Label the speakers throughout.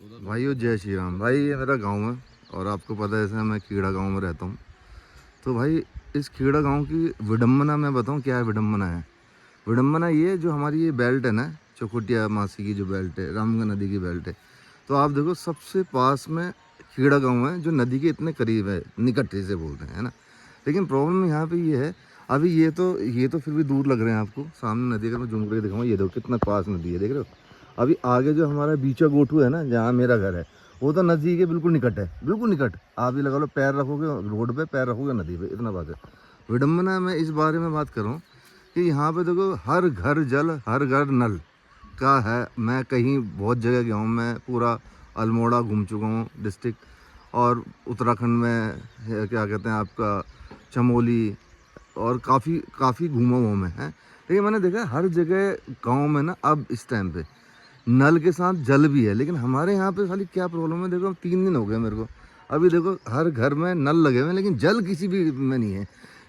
Speaker 1: भाइयों जय श्री राम। भाई ये मेरा गांव है और आपको पता है ऐसे मैं खीड़ा गांव में रहता हूँ। तो भाई इस खीड़ा गांव की विडम्बना मैं बताऊँ क्या है। विडम्बना है, विडम्बना ये जो हमारी ये बेल्ट है ना, चौखुटिया मासी की जो बेल्ट है, रामगंगा नदी की बेल्ट है। तो आप देखो सबसे पास में खीड़ा गाँव है जो नदी के इतने करीब है, निकट से बोलते हैं, है ना। लेकिन प्रॉब्लम यहाँ पे ये है, अभी ये तो फिर भी दूर लग रहे हैं आपको। सामने नदी, अगर मैं जूम करके दिखाऊँ, ये देखो कितना पास नदी है, देख रहे हो। अभी आगे जो हमारा बीचा गोठू है ना, जहाँ मेरा घर है, वो तो नदी के बिल्कुल निकट है, बिल्कुल निकट। आप ही लगा लो, पैर रखोगे रोड पे, पैर रखोगे नदी पे, इतना बात है। विडम्बना मैं इस बारे में बात करूँ कि यहाँ पे देखो हर घर जल, हर घर नल का है। मैं कहीं बहुत जगह गया हूँ, मैं पूरा अल्मोड़ा घूम चुका हूँ डिस्ट्रिक्ट, और उत्तराखंड में क्या कहते हैं आपका चमोली, और काफ़ी घूमा हुआ मैं है। लेकिन मैंने देखा हर जगह गांव में ना अब इस टाइम पे नल के साथ जल भी है। लेकिन हमारे यहाँ पे खाली क्या प्रॉब्लम है, देखो 3 दिन हो गए मेरे को, अभी देखो हर घर में नल लगे हुए हैं लेकिन जल किसी भी में नहीं है।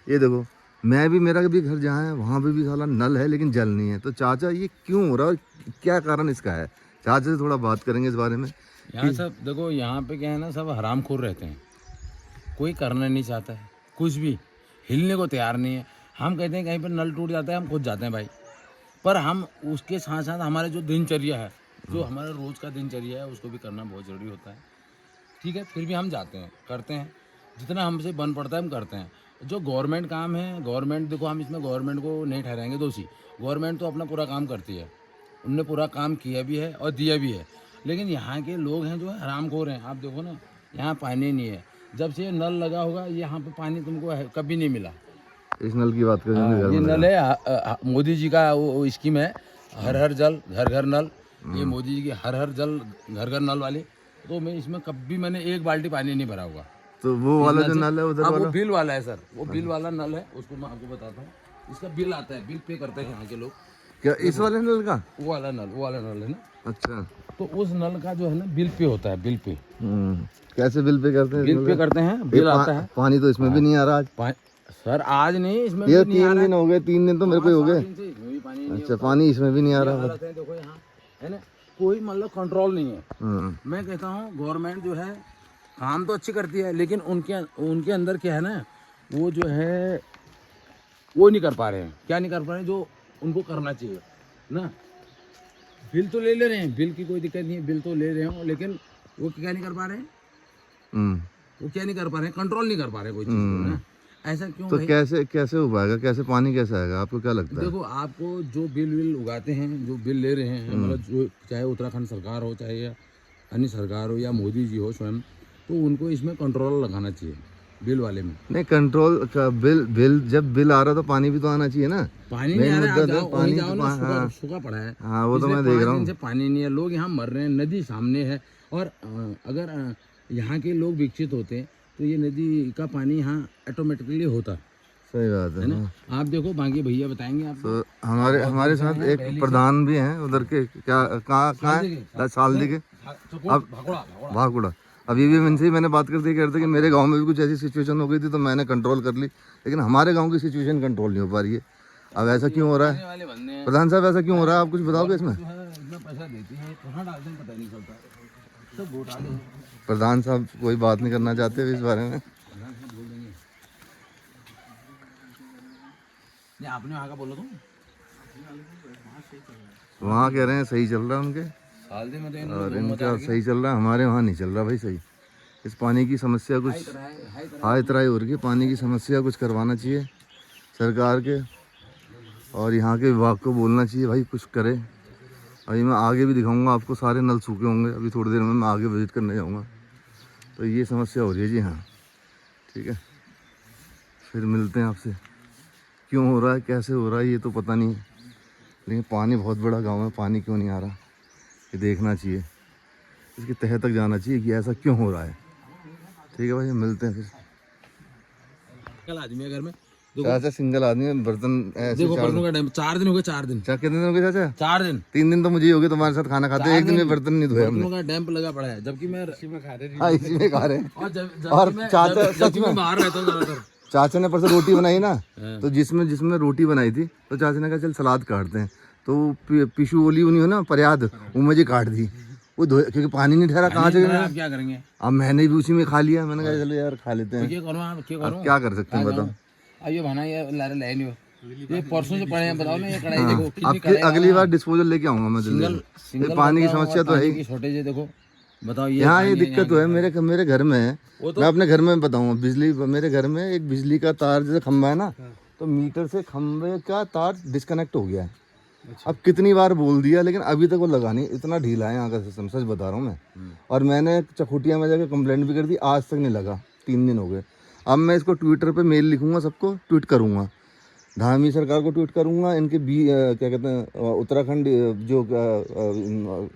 Speaker 1: ये देखो मैं भी, मेरा भी घर जहाँ है वहाँ पे भी साला नल है लेकिन जल नहीं है। तो चाचा ये क्यों हो रहा है, क्या कारण इसका है? चाचा से थोड़ा बात करेंगे इस बारे में।
Speaker 2: यहाँ सब देखो, यहाँ पे क्या है ना, सब हरामखोर रहते हैं। कोई करना नहीं चाहता है, कुछ भी हिलने को तैयार नहीं है। हम कहते हैं कहीं पर नल टूट जाता है हम खुद जाते हैं भाई, पर हम उसके साथ साथ हमारे जो दिनचर्या है, जो हमारा रोज़ का दिनचर्या है, उसको भी करना बहुत ज़रूरी होता है। ठीक है, फिर भी हम जाते हैं, करते हैं, जितना हमसे बन पड़ता है हम करते हैं। जो गवर्नमेंट काम है, गवर्नमेंट देखो, हम इसमें गवर्नमेंट को नहीं ठहराएंगे दोषी। गवर्नमेंट तो अपना पूरा काम करती है, उनने पूरा काम किया भी है और दिया भी है। लेकिन यहाँ के लोग हैं जो है हरामखोर हैं। आप देखो ना, यहाँ पानी नहीं है। जब से ये नल लगा होगा यहाँ पे पानी तुमको कभी नहीं मिला।
Speaker 1: इस नल की बात करें,
Speaker 2: ये नल है मोदी जी का, वो स्कीम है, हर हर जल घर घर नल। ये मोदी जी की हर हर जल घर घर नल वाली। तो मैं इसमें कभी मैंने एक बाल्टी पानी नहीं भरा होगा।
Speaker 1: तो वो वाला जो नल है उधर
Speaker 2: हाँ,
Speaker 1: वाला,
Speaker 2: वो बिल वाला है सर, वो बिल वाला नल है। उसको मैं आपको बताता हूँ, इसका बिल आता है, बिल पे करते हैं यहाँ के लोग।
Speaker 1: क्या इस वाले नल का?
Speaker 2: वो वाला नल है ना।
Speaker 1: अच्छा,
Speaker 2: तो उस नल का जो है ना बिल पे होता है, बिल पे।
Speaker 1: कैसे बिल पे करते हैं?
Speaker 2: बिल पे करते हैं, बिल आता है।
Speaker 1: पानी तो इसमें भी नहीं आ रहा आज।
Speaker 2: सर आज नहीं, इसमें
Speaker 1: ये
Speaker 2: भी नहीं आ
Speaker 1: 3
Speaker 2: रहा
Speaker 1: दिन हो गए, 3 दिन तो मेरे को ही हो गए।
Speaker 2: इसमें भी पानी नहीं
Speaker 1: अच्छा, पानी इसमें भी नहीं आ रहा
Speaker 2: हालत है, देखो यहाँ है ना, कोई मतलब कंट्रोल नहीं है। मैं कहता हूँ गवर्नमेंट जो है काम तो अच्छी करती है, लेकिन उनके अंदर क्या है ना, वो जो है वो नहीं कर पा रहे हैं। क्या नहीं कर पा रहे हैं जो उनको करना चाहिए ना। बिल तो ले रहे हैं, बिल की कोई दिक्कत नहीं है, बिल तो ले रहे हो, लेकिन वो क्या नहीं कर पा रहे हैं, वो क्या नहीं कर पा रहे हैं, कंट्रोल नहीं कर पा रहे कोई चीज़ को ना। ऐसा क्यों?
Speaker 1: तो कैसे हो पाएगा, कैसे पानी कैसे आएगा, आपको क्या लगता है?
Speaker 2: देखो, आपको जो बिल उगाते हैं, जो बिल ले रहे हैं, मतलब जो चाहे उत्तराखंड सरकार हो, चाहे या अन्य सरकार हो, या मोदी जी हो स्वयं, तो उनको इसमें कंट्रोल लगाना चाहिए बिल वाले में।
Speaker 1: नहीं, कंट्रोल का बिल जब बिल आ रहा तो पानी भी तो आना चाहिए ना।
Speaker 2: पानी नहीं आ रहा है,
Speaker 1: पानी
Speaker 2: जाओ ना, सूखा पड़ा है।
Speaker 1: हाँ, वो तो मैं देख रहा हूँ।
Speaker 2: से पानी नहीं है, लोग यहाँ मर रहे हैं, नदी सामने है। और अगर यहाँ के लोग विकसित होते तो ये नदी का पानी यहाँ ऑटोमेटिकली होता।
Speaker 1: सही बात है
Speaker 2: ना। आप देखो, बाकी भैया बताएंगे आपको।
Speaker 1: तो हमारे साथ एक प्रधान भी हैं उधर के, क्या कहाँ है, सालदी के, अब भागुड़ा। अभी भी इनसे ही मैंने बात करते कह रहे थे कि मेरे गांव में भी कुछ ऐसी सिचुएशन हो गई थी तो मैंने कंट्रोल कर ली, लेकिन हमारे गांव की सिचुएशन कंट्रोल नहीं हो पा रही है। अब ऐसा क्यों हो रहा है प्रधान साहब, ऐसा क्यों हो रहा है, आप कुछ बताओगे इसमें?
Speaker 2: इतना पैसा देती है, कहाँ डालते हैं पता नहीं चलता, सब वोट डाले।
Speaker 1: प्रधान साहब कोई बात नहीं करना चाहते इस बारे में?
Speaker 2: आपने वहाँ का बोला तो
Speaker 1: वहाँ कह रहे हैं सही चल रहा है उनके, और इनका सही चल रहा है, हमारे वहाँ नहीं चल रहा भाई सही। इस पानी की समस्या कुछ हाई तराई हो रही है, पानी की समस्या कुछ करवाना चाहिए सरकार के, और यहाँ के विभाग को बोलना चाहिए भाई कुछ करे। अभी मैं आगे भी दिखाऊंगा आपको, सारे नल सूखे होंगे, अभी थोड़ी देर में मैं आगे विजिट करने जाऊँगा। तो ये समस्या हो रही है जी, हाँ ठीक है, फिर मिलते हैं आपसे। क्यों हो रहा है, कैसे हो रहा है, ये तो पता नहीं है, लेकिन पानी बहुत बड़ा गांव है, पानी क्यों नहीं आ रहा ये देखना चाहिए, इसके तह तक जाना चाहिए कि ऐसा क्यों हो रहा है। ठीक है भाई, मिलते हैं फिर।
Speaker 2: कल आदमी है घर में,
Speaker 1: चाचा सिंगल आदमी है, बर्तन
Speaker 2: देखो बर्तनों का टाइम 4 दिन हो गए, 4 दिन।
Speaker 1: कितने दिन हो गए चाचा?
Speaker 2: 4 दिन।
Speaker 1: 3 दिन तो मुझे ही हो गए तुम्हारे साथ खाना खाते, एक दिन में बर्तन नहीं धोए हमने।
Speaker 2: बर्तनों का डैम्प लगा पड़ा है, जबकि मैं इसी में खा रहे
Speaker 1: हाँ, इसी में खा रहे हैं।
Speaker 2: और
Speaker 1: चाचा सच में
Speaker 2: बाहर रहता हूँ ज्यादातर।
Speaker 1: चाचा ने परसों रोटी बनाई ना, तो जिसमें रोटी बनाई थी तो चाचा ने कहा चल सलाद काटते हैं, तो पिशु ओली उन्हीं हो ना, प्रयाद वो मुझे काट दी, वो क्योंकि पानी नहीं ठहरा कहाँ से।
Speaker 2: आप क्या करेंगे?
Speaker 1: अब मैंने भी उसी में खा लिया, मैंने कहा चलो यार खा लेते
Speaker 2: तो
Speaker 1: हैं।
Speaker 2: क्या करूँ? आप क्या
Speaker 1: अब
Speaker 2: करूँ?
Speaker 1: क्या कर सकते हैं बताओ।
Speaker 2: अब ये बना ये लारे लाए नहीं हो, ये परसों से पड़े हैं। बताओ ना, ये कढ़ाई
Speaker 1: हाँ,
Speaker 2: देखो कितनी
Speaker 1: अब
Speaker 2: कढ़ाई
Speaker 1: अगली बार डिस्पोजल लेके आऊंगा मैं दिल्ली
Speaker 2: सिंगल
Speaker 1: से।
Speaker 2: सिंगल
Speaker 1: ये पानी की
Speaker 2: करता हूँ,
Speaker 1: समस्या
Speaker 2: और
Speaker 1: तो है
Speaker 2: पानी
Speaker 1: ही।
Speaker 2: की शॉर्टेज है। देखो बताओ, ये
Speaker 1: यहाँ ये
Speaker 2: पानी है,
Speaker 1: दिक्कत तो है मेरे घर में है।
Speaker 2: वो तो
Speaker 1: मैं अपने घर में बताऊँ, बिजली मेरे घर में एक बिजली का तार जैसे खंभा है ना, तो मीटर से खंभे का तार डिस्कनेक्ट हो गया है। अब कितनी बार बोल दिया लेकिन अभी तक वो लगा नहीं। इतना ढीला है यहाँ का सिस्टम, सच बता रहा हूँ मैं। और मैंने चकुटिया में जाकर कंप्लेंट भी कर दी, आज तक नहीं लगा, 3 दिन हो गए। अब मैं इसको ट्विटर पे मेल लिखूंगा, सबको ट्वीट करूंगा, धामी सरकार को ट्वीट करूंगा, इनके क्या कहते हैं उत्तराखंड जो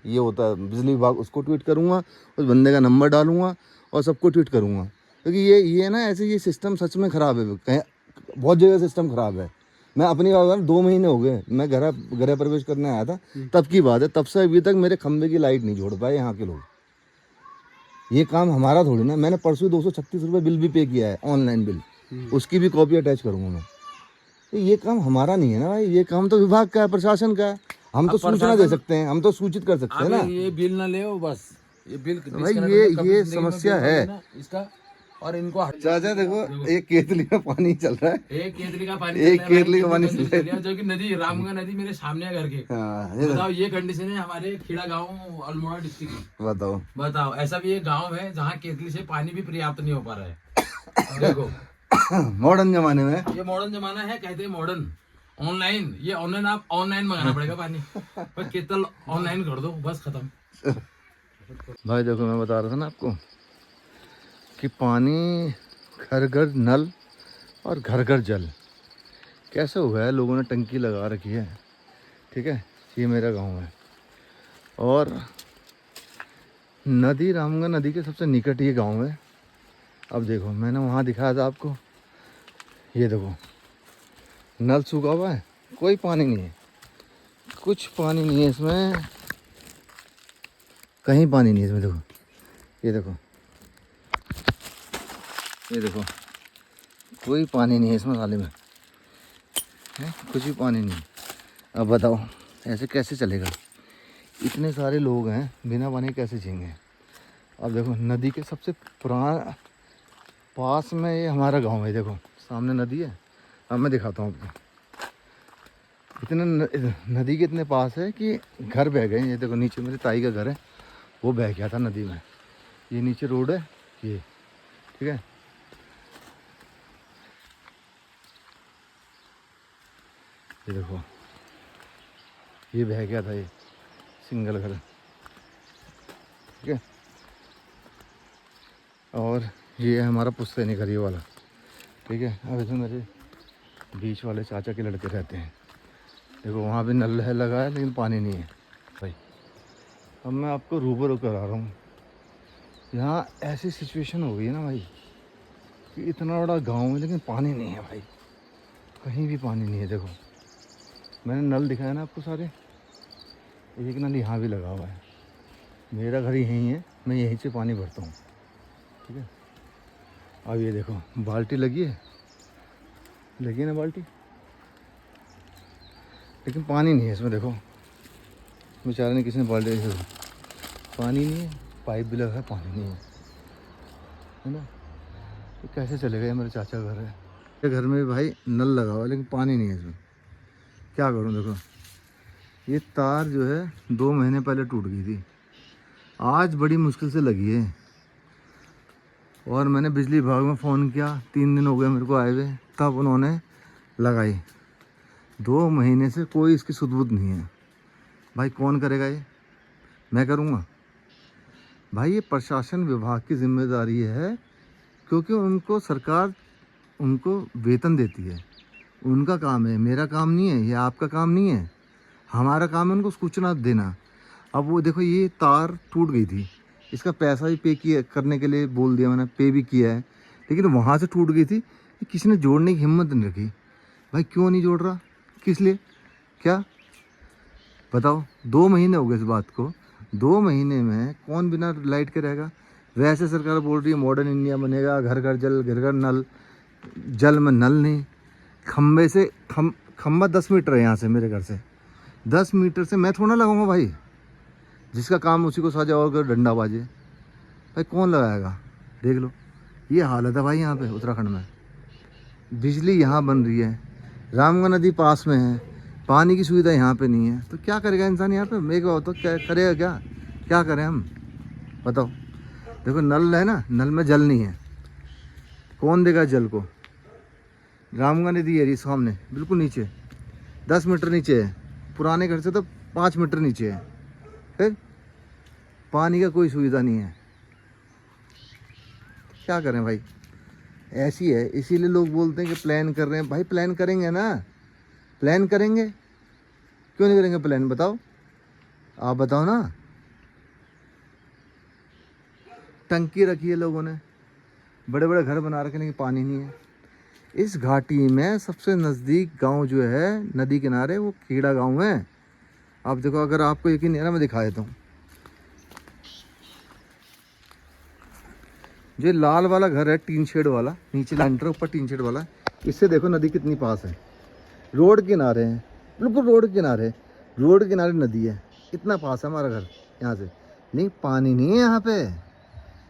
Speaker 1: ये होता है बिजली विभाग, उसको ट्वीट करूंगा, उस बंदे का नंबर डालूंगा और सबको ट्वीट करूंगा। क्योंकि ये ना ऐसे ये सिस्टम सच में ख़राब है, कहीं बहुत जगह सिस्टम ख़राब है। मैं अपनी बात बता, 2 महीने हो गए मैं गृह प्रवेश करने आया था, तब की बात है। तब से अभी तक मेरे खंबे की लाइट नहीं जोड़ पाए यहाँ के लोग। ये काम हमारा थोड़ी ना। मैंने परसों 236 रुपये बिल भी पे किया है, ऑनलाइन बिल, उसकी भी कॉपी अटैच करूँगा मैं। तो ये काम हमारा नहीं है ना भाई, ये काम तो विभाग का है, प्रशासन का है। हम तो सूचना दे सकते हैं, हम तो सूचित कर सकते हैं ना।
Speaker 2: ये बिल ना ले बस, ये बिल
Speaker 1: भाई ये समस्या है
Speaker 2: इसका। और इनको
Speaker 1: चाचा देखो, एक केतली में पानी चल रहा है,
Speaker 2: एक केतली का पानी
Speaker 1: एक केतली का पानी चल रहा है,
Speaker 2: जो कि नदी रामगंगा नदी मेरे सामने है घर के।
Speaker 1: हाँ, ये
Speaker 2: बताओ, ये कंडीशन है हमारे खेड़ा गांव अल्मोड़ा डिस्ट्रिक्ट की।
Speaker 1: बताओ
Speaker 2: ऐसा भी एक गांव है जहाँ केतली से पानी भी पर्याप्त नहीं हो पा रहा है। देखो
Speaker 1: मॉडर्न जमाने में,
Speaker 2: ये मॉडर्न जमाना है, कहते हैं मॉडर्न। ऑनलाइन, ये ऑनलाइन, आप ऑनलाइन मंगाना पड़ेगा पानी, पर केतल ऑनलाइन कर दो, बस खत्म।
Speaker 1: भाई देखो मैं बता रहा था ना आपको कि पानी घर घर नल और घर घर जल कैसे हो गया है। लोगों ने टंकी लगा रखी है, ठीक है। ये मेरा गांव है और नदी रामगंगा नदी के सबसे निकट ये गांव है। अब देखो, मैंने वहाँ दिखाया था आपको, ये देखो नल सूखा हुआ है, कोई पानी नहीं है, कुछ पानी नहीं है इसमें, कहीं पानी नहीं है इसमें। देखो ये देखो कोई पानी नहीं है इसमें, नाले में है कुछ भी पानी नहीं। अब बताओ ऐसे कैसे चलेगा? इतने सारे लोग हैं, बिना पानी कैसे जिएंगे? अब देखो नदी के सबसे पुराना पास में ये हमारा गांव है। देखो सामने नदी है, अब मैं दिखाता हूँ आपको। इतने नदी के इतने पास है कि घर बह गए। ये देखो नीचे मेरे ताई का घर है, वो बह गया था नदी में। ये नीचे रोड है ये, ठीक है। ये देखो ये बह गया था, ये सिंगल घर, ठीक है। और ये है हमारा पुश्तैनी घर, ये वाला, ठीक है। अब इसमें मेरे बीच वाले चाचा के लड़के रहते हैं। देखो वहाँ भी नल है लगा है, लेकिन पानी नहीं है भाई। अब मैं आपको रूबरू करा रहा हूँ, यहाँ ऐसी सिचुएशन हो गई है ना भाई कि इतना बड़ा गांव है लेकिन पानी नहीं है भाई, कहीं भी पानी नहीं है। देखो मैंने नल दिखाया ना आपको सारे, एक नल यहाँ भी लगा हुआ है। मेरा घर यहीं है, मैं यहीं से पानी भरता हूँ, ठीक है। अब ये देखो बाल्टी लगी है ना बाल्टी, लेकिन पानी नहीं है इसमें। देखो बेचारे ने किसी ने बाल्टी, देखो पानी नहीं है, पाइप भी लगा है, पानी नहीं है ना। तो कैसे चलेगा? ये मेरे चाचा का घर है, ये घर में भाई नल लगा हुआ है लेकिन पानी नहीं है इसमें, क्या करूं? देखो ये तार जो है 2 महीने पहले टूट गई थी, आज बड़ी मुश्किल से लगी है। और मैंने बिजली विभाग में फ़ोन किया, 3 दिन हो गए मेरे को आए हुए, तब उन्होंने लगाई। 2 महीने से कोई इसकी सुध-बुध नहीं है। भाई कौन करेगा ये? मैं करूँगा? भाई ये प्रशासन विभाग की जिम्मेदारी है, क्योंकि उनको सरकार उनको वेतन देती है, उनका काम है, मेरा काम नहीं है, ये आपका काम नहीं है। हमारा काम है उनको सूचना देना। अब वो देखो ये तार टूट गई थी, इसका पैसा भी पे किया करने के लिए बोल दिया मैंने, पे भी किया है, लेकिन वहाँ से टूट गई थी, किसी ने जोड़ने की हिम्मत नहीं रखी। भाई क्यों नहीं जोड़ रहा? किस लिए? क्या बताओ? 2 महीने हो गए इस बात को, 2 महीने में कौन बिना लाइट के रहेगा? वैसे सरकार बोल रही है मॉडर्न इंडिया बनेगा, घर घर जल, घर घर नल, जल में नल नहीं। खम्बे से खम्बा 10 मीटर है यहाँ से, मेरे घर से 10 मीटर से मैं थोड़ा लगाऊंगा भाई, जिसका काम उसी को साझा और डंडा बाजे, भाई कौन लगाएगा? देख लो ये हालत है भाई यहाँ पे उत्तराखंड में। बिजली यहाँ बन रही है, रामगंगा नदी पास में है, पानी की सुविधा यहाँ पे नहीं है, तो क्या करेगा इंसान यहाँ पे? मेरे को तो क्या करेगा, क्या करें हम बताओ? देखो नल है ना, नल में जल नहीं है, कौन देगा जल को? रामगंगा नदी है रही सामने, बिल्कुल नीचे 10 मीटर नीचे है, पुराने घर से तो 5 मीटर नीचे है, फिर पानी का कोई सुविधा नहीं है। क्या करें भाई, ऐसी है। इसीलिए लोग बोलते हैं कि प्लान कर रहे हैं। भाई प्लान करेंगे ना, प्लान करेंगे, क्यों नहीं करेंगे प्लान? बताओ, आप बताओ ना। टंकी रखी है लोगों ने, बड़े बड़े घर बना रखे, लेकिन पानी नहीं है। इस घाटी में सबसे नज़दीक गांव जो है नदी किनारे, वो खेड़ा गांव है। आप देखो, अगर आपको यकीन नहीं है ना, मैं दिखा देता हूँ। जो लाल वाला घर है टीन शेड वाला, नीचे लैंटर ऊपर टीन शेड वाला, इससे देखो नदी कितनी पास है। रोड किनारे हैं, बिल्कुल रोड किनारे, रोड किनारे नदी है, इतना पास है हमारा घर यहाँ से। नहीं, पानी नहीं है यहाँ पे।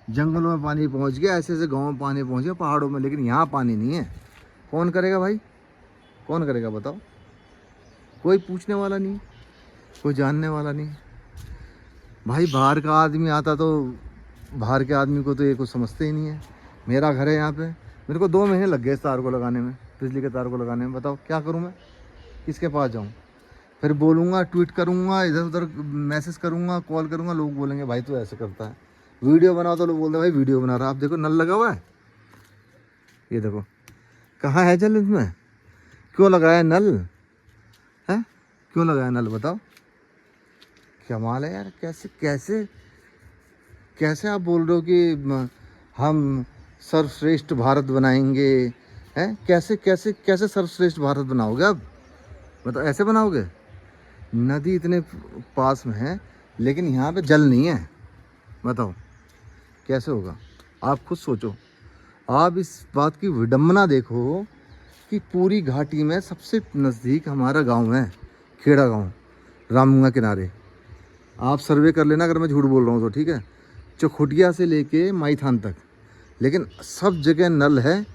Speaker 1: जंगलों में पानी पहुँच गया, ऐसे ऐसे गाँव में पानी पहुँच गया, पहाड़ों में, लेकिन यहाँ पानी नहीं है। कौन करेगा भाई, कौन करेगा बताओ? कोई पूछने वाला नहीं, कोई जानने वाला नहीं। भाई बाहर का आदमी आता तो बाहर के आदमी को तो ये कुछ समझते ही नहीं है। मेरा घर है यहाँ पे, मेरे को 2 महीने लग गए इस तार को लगाने में, बिजली के तार को लगाने में। बताओ क्या करूँ मैं, किसके पास जाऊँ? फिर बोलूँगा, ट्वीट करूँगा, इधर उधर मैसेज करूँगा, कॉल करूँगा, लोग बोलेंगे भाई तू ऐसे करता है। वीडियो बनाओ तो लोग बोलते हैं भाई वीडियो बना रहा है। आप देखो नल लगा हुआ है, ये देखो कहाँ है जल इसमें? क्यों लगाया नल है, क्यों लगाया नल बताओ? क्या माल है यार, कैसे कैसे कैसे आप बोल रहे हो कि हम सर्वश्रेष्ठ भारत बनाएंगे, हैं? कैसे कैसे कैसे सर्वश्रेष्ठ भारत बनाओगे अब बताओ? ऐसे बनाओगे? नदी इतने पास में है, लेकिन यहाँ पे जल नहीं है, बताओ कैसे होगा? आप खुद सोचो। आप इस बात की विडंबना देखो कि पूरी घाटी में सबसे नज़दीक हमारा गांव है, खेड़ा गांव, रामगंगा किनारे। आप सर्वे कर लेना अगर मैं झूठ बोल रहा हूँ तो, ठीक है? चौखुटिया से लेके माईथान तक, लेकिन सब जगह नल है,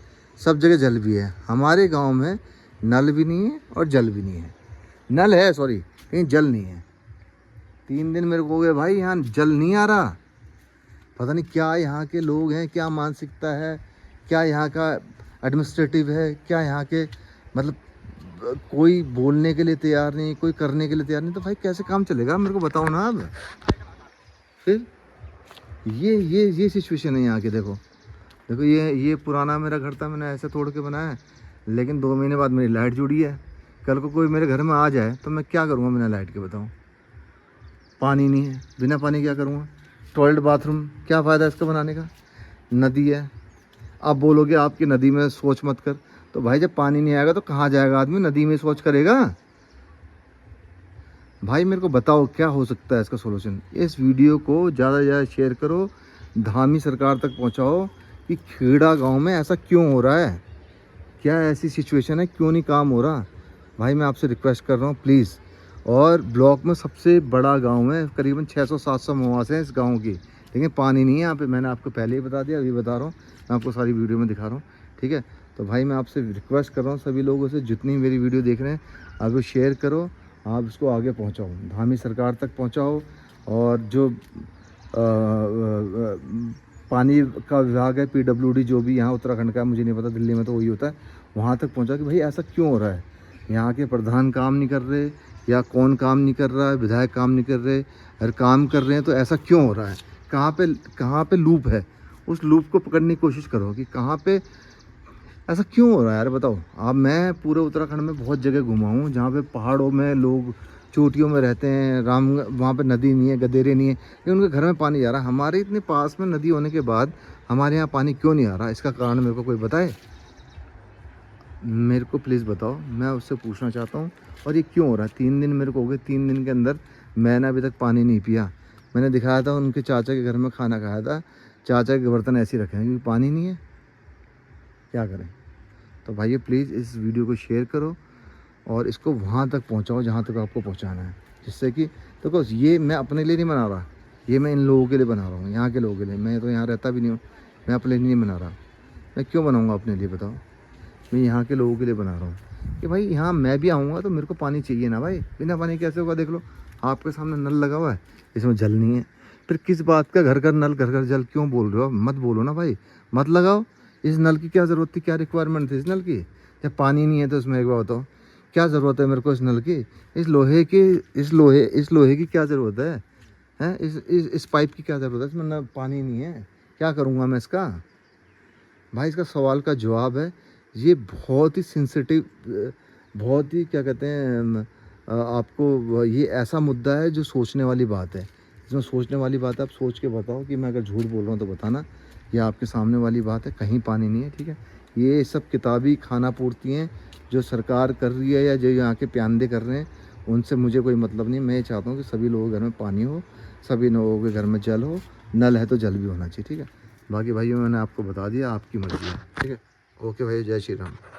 Speaker 1: सब जगह जल भी है। हमारे गांव में नल भी नहीं है और जल भी नहीं है। नल है सॉरी, लेकिन जल नहीं है। 3 दिन मेरे को हो गए भाई, यहाँ जल नहीं आ रहा। पता नहीं क्या यहाँ के लोग हैं, क्या मानसिकता है, क्या यहाँ का एडमिनिस्ट्रेटिव है, क्या यहाँ के मतलब कोई बोलने के लिए तैयार नहीं, कोई करने के लिए तैयार नहीं। तो भाई कैसे काम चलेगा, मेरे को बताओ ना अब। फिर ये सिचुएशन है यहाँ की। देखो देखो, ये पुराना मेरा घर था, मैंने ऐसे तोड़ के बनाया है, लेकिन 2 महीने बाद मेरी लाइट जुड़ी है। कल को कोई मेरे घर में आ जाए तो मैं क्या करूँगा बिना लाइट के बताऊँ? पानी नहीं है, बिना पानी क्या करूँगा? टॉयलेट बाथरूम क्या फ़ायदा इसका बनाने का? नदी है, आप बोलोगे आपकी नदी में शौच मत कर, तो भाई जब पानी नहीं आएगा तो कहाँ जाएगा आदमी? नदी में शौच करेगा? भाई मेरे को बताओ क्या हो सकता है इसका सोल्यूशन। इस वीडियो को ज़्यादा से ज़्यादा शेयर करो, धामी सरकार तक पहुंचाओ कि खेड़ा गांव में ऐसा क्यों हो रहा है, क्या ऐसी सिचुएशन है, क्यों नहीं काम हो रहा। भाई मैं आपसे रिक्वेस्ट कर रहा हूँ प्लीज़। और ब्लॉक में सबसे बड़ा गांव है, करीबन 600-700 मवास हैं इस गांव की, लेकिन पानी नहीं है यहाँ पे। मैंने आपको पहले ही बता दिया, अभी बता रहा हूँ, मैं आपको सारी वीडियो में दिखा रहा हूँ, ठीक है? तो भाई मैं आपसे रिक्वेस्ट कर रहा हूँ सभी लोगों से, जितनी मेरी वीडियो देख रहे हैं आप शेयर करो, आप इसको आगे पहुँचाओ, धामी सरकार तक पहुँचाओ। और जो पानी का विभाग है, PWD जो भी यहाँ उत्तराखंड का है, मुझे नहीं पता, दिल्ली में तो वही होता है, वहाँ तक पहुँचाओ कि भाई ऐसा क्यों हो रहा है। यहाँ के प्रधान काम नहीं कर रहे, या कौन काम नहीं कर रहा है, विधायक काम नहीं कर रहे, अगर काम कर रहे हैं तो ऐसा क्यों हो रहा है, कहाँ पे लूप है, उस लूप को पकड़ने की कोशिश करो कि कहाँ पे ऐसा क्यों हो रहा है यार बताओ। अब मैं पूरे उत्तराखंड में बहुत जगह घुमा हूँ जहाँ पे पहाड़ों में लोग चोटियों में रहते हैं, वहाँ पे नदी नहीं है, गदेरे नहीं है, लेकिन उनके घर में पानी आ रहा है। हमारे इतने पास में नदी होने के बाद हमारे यहाँ पानी क्यों नहीं आ रहा? इसका कारण मेरे को कोई बताए, मेरे को प्लीज़ बताओ, मैं उससे पूछना चाहता हूँ। और ये क्यों हो रहा है? 3 दिन मेरे को हो गए, 3 दिन के अंदर मैंने अभी तक पानी नहीं पिया। मैंने दिखाया था उनके चाचा के घर में खाना खाया था, चाचा के बर्तन ऐसे ही रखे हैं क्योंकि पानी नहीं है, क्या करें? तो भाई प्लीज़ इस वीडियो को शेयर करो और इसको वहाँ तक पहुँचाओ जहाँ तक आपको पहुँचाना है, जिससे कि देखो ये मैं अपने लिए नहीं बना रहा, ये मैं इन लोगों के लिए बना रहा हूँ, यहाँ के लोगों के लिए। मैं तो यहाँ रहता भी नहीं हूँ, मैं अपने लिए नहीं बना रहा। मैं क्यों बनाऊँगा अपने लिए बताओ? मैं यहाँ के लोगों के लिए बना रहा हूँ कि भाई यहाँ मैं भी आऊँगा तो मेरे को पानी चाहिए ना भाई। बिना पानी कैसे होगा? देख लो आपके सामने नल लगा हुआ है, इसमें जल नहीं है। फिर किस बात का घर घर नल, घर घर जल क्यों बोल रहे हो? मत बोलो ना भाई, मत लगाओ। इस नल की क्या ज़रूरत थी? क्या रिक्वायरमेंट थी इस नल की? जब पानी नहीं है तो उसमें एक बार बताओ क्या ज़रूरत है मेरे को इस नल की? इस लोहे की क्या ज़रूरत है? हैं इस पाइप की क्या ज़रूरत है? इसमें ना पानी नहीं है, क्या करूँगा मैं इसका? भाई इसका सवाल का जवाब है, ये बहुत ही सेंसिटिव, बहुत ही क्या कहते हैं आपको ये ऐसा मुद्दा है जो सोचने वाली बात है। इसमें सोचने वाली बात है, आप सोच के बताओ कि मैं अगर झूठ बोल रहा हूँ तो बताना। ये आपके सामने वाली बात है, कहीं पानी नहीं है, ठीक है। ये सब किताबी खाना पूर्ति हैं जो सरकार कर रही है या जो यहाँ के प्यादे कर रहे हैं, उनसे मुझे कोई मतलब नहीं। मैं ये चाहता हूँ कि सभी लोगों के घर में पानी हो, सभी लोगों के घर में जल हो, नल है तो जल भी होना चाहिए, ठीक है। बाकी भाइयों मैंने आपको बता दिया, आपकी मर्ज़ी है, ठीक है। ओके भाई, जय श्री राम।